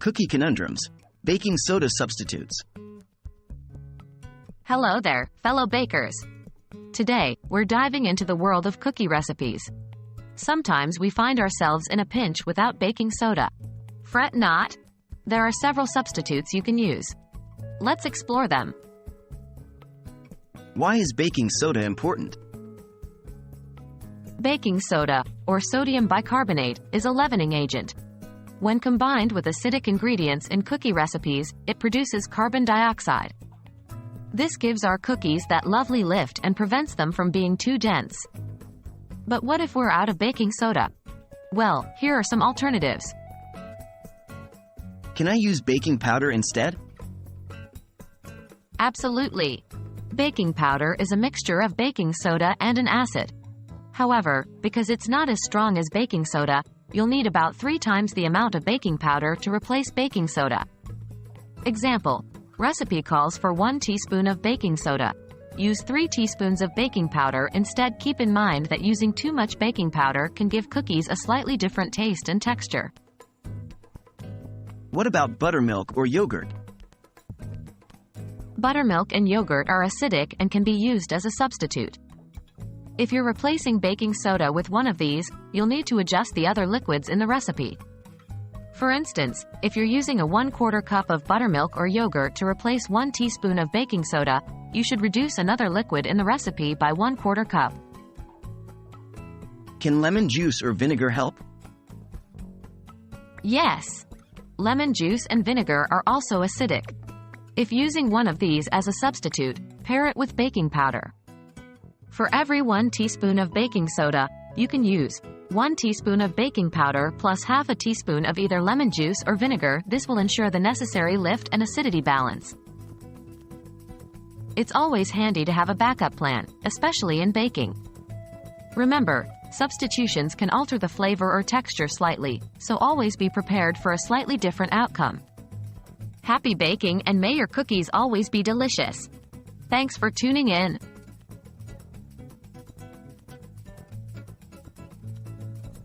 Cookie Conundrums, Baking Soda Substitutes. Hello there, fellow bakers. Today, we're diving into the world of cookie recipes. Sometimes we find ourselves in a pinch without baking soda. Fret not. There are several substitutes you can use. Let's explore them. Why is baking soda important? Baking soda, or sodium bicarbonate, is a leavening agent. When combined with acidic ingredients in cookie recipes, it produces carbon dioxide. This gives our cookies that lovely lift and prevents them from being too dense. But what if we're out of baking soda? Well, here are some alternatives. Can I use baking powder instead? Absolutely. Baking powder is a mixture of baking soda and an acid. However, because it's not as strong as baking soda, you'll need about 3 times the amount of baking powder to replace baking soda. Example: recipe calls for 1 teaspoon of baking soda. Use 3 teaspoons of baking powder instead. Keep in mind that using too much baking powder can give cookies a slightly different taste and texture. What about buttermilk or yogurt? Buttermilk and yogurt are acidic and can be used as a substitute. If you're replacing baking soda with one of these, you'll need to adjust the other liquids in the recipe. For instance, if you're using a 1/4 cup of buttermilk or yogurt to replace 1 teaspoon of baking soda, you should reduce another liquid in the recipe by 1/4 cup. Can lemon juice or vinegar help? Yes. Lemon juice and vinegar are also acidic. If using one of these as a substitute, pair it with baking powder. For every 1 teaspoon of baking soda, you can use 1 teaspoon of baking powder plus half a teaspoon of either lemon juice or vinegar. This will ensure the necessary lift and acidity balance. It's always handy to have a backup plan, especially in baking. Remember, substitutions can alter the flavor or texture slightly, so always be prepared for a slightly different outcome. Happy baking, and may your cookies always be delicious. Thanks for tuning in.